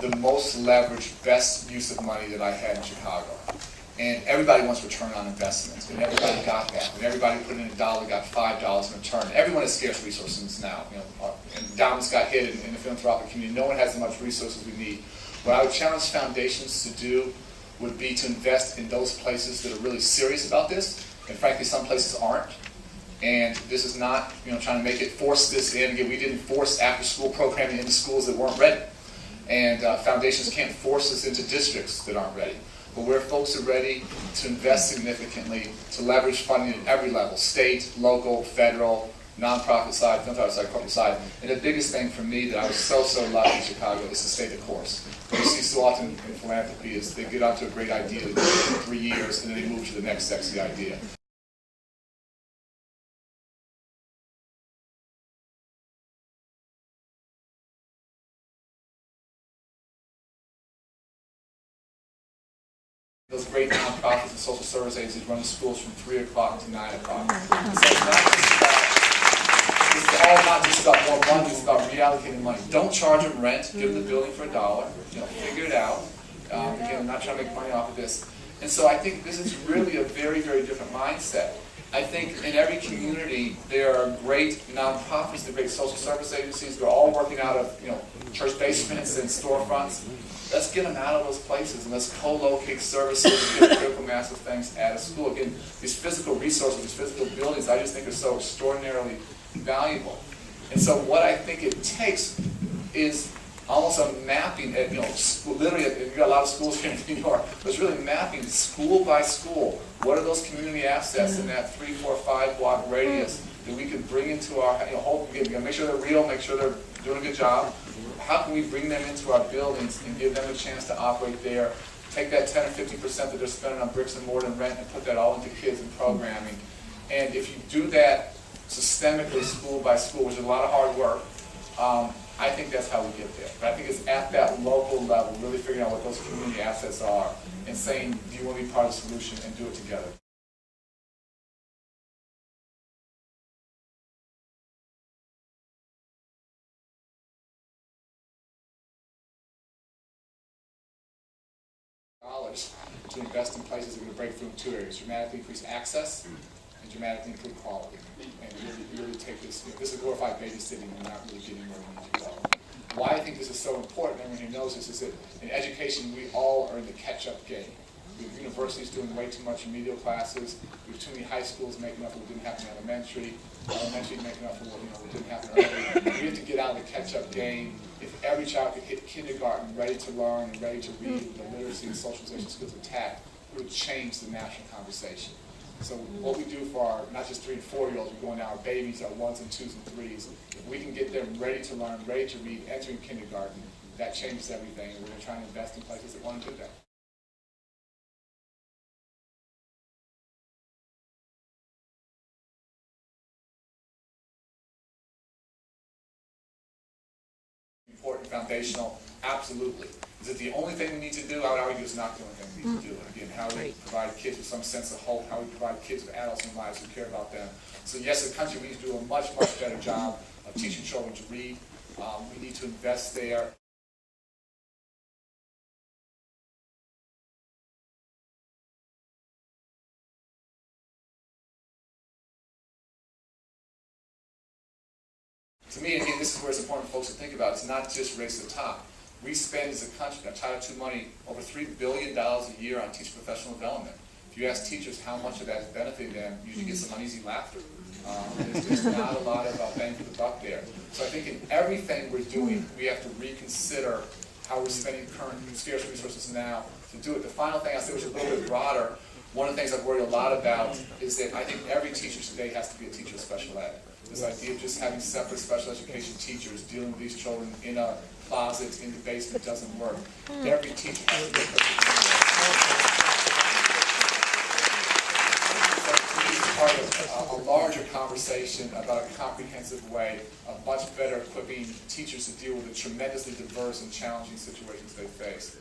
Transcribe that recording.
the most leveraged, best use of money that I had in Chicago. And everybody wants return on investment, and everybody got that. And everybody put in $1, got $5 in return. Everyone has scarce resources now. And endowments got hit in the philanthropic community. No one has as much resources we need. What I would challenge foundations to do would be to invest in those places that are really serious about this. And frankly, some places aren't. And this is not, trying to make it force this in. Again, we didn't force after-school programming into schools that weren't ready. And foundations can't force us into districts that aren't ready. But where folks are ready to invest significantly, to leverage funding at every level, state, local, federal, nonprofit side, philanthropic side, corporate side. And the biggest thing for me that I was so lucky in Chicago is to stay the course. What you see so often in philanthropy is they get onto a great idea, they do it for 3 years, and then they move to the next sexy idea. Those great nonprofits and social service agencies run schools from 3 o'clock to 9 o'clock. So it's all not just about more money, it's about reallocating money. Don't charge them rent, give them the building for $1, figure it out. Again, I'm not trying to make money off of this. And so I think this is really a very, very different mindset. I think in every community there are great nonprofits, there are great social service agencies, they're all working out of church basements and storefronts. Let's get them out of those places and let's co-locate services and get critical mass of things at a school. Again, these physical resources, these physical buildings, I just think are so extraordinarily valuable. And so what I think it takes is almost a mapping at, literally, you've got a lot of schools here in New York, but it's really mapping school by school. What are those community assets in that 3, 4, 5 block radius that we can bring into our, make sure they're real, make sure they're doing a good job. How can we bring them into our buildings and give them a chance to operate there? Take that 10 or 50% that they're spending on bricks and mortar and rent and put that all into kids and programming. And if you do that systemically, school by school, which is a lot of hard work, I think that's how we get there. But I think it's at that local level, really figuring out what those community assets are and saying, do you want to be part of the solution and do it together. To invest in places that are going to break through in 2 areas: dramatically increase access and dramatically improve quality. And really take this. This is glorified babysitting and not really getting where we need to go. Why I think this is so important, everyone who knows this, is that in education we all are in the catch-up game. We have universities doing way too much remedial classes. We have too many high schools making up for what didn't happen in elementary. Elementary making up for what didn't happen early. We have to get out of the catch-up game. If every child could hit kindergarten ready to learn and ready to read with the literacy and socialization skills intact, it would change the national conversation. So what we do for our, not just 3 and 4-year-olds, we're going now, our babies, our 1s and 2s and 3s. If we can get them ready to learn, ready to read, entering kindergarten, that changes everything. And we're going to try and invest in places that want to do that. Important, foundational, absolutely. Is it the only thing we need to do? I would argue it's not the only thing we need to do. And again, how we provide kids with some sense of hope, how we provide kids with adults in lives who care about them. So yes, as a country, we need to do a much better job of teaching children to read. We need to invest there. To me, again, this is where it's important for folks to think about. It's not just race to the top. We spend as a country, Title II money, over $3 billion a year on teacher professional development. If you ask teachers how much of that is benefiting them, you usually get some uneasy laughter. There's not a lot of bang for the buck there. So I think in everything we're doing, we have to reconsider how we're spending current scarce resources now to do it. The final thing I'll say, which is a little bit broader, one of the things I've worried a lot about is that I think every teacher today has to be a teacher of special ed. This idea of just having separate special education teachers dealing with these children in a closet, in the basement, doesn't work. Every teacher has to be part of a larger conversation about a comprehensive way of much better equipping teachers to deal with the tremendously diverse and challenging situations they face.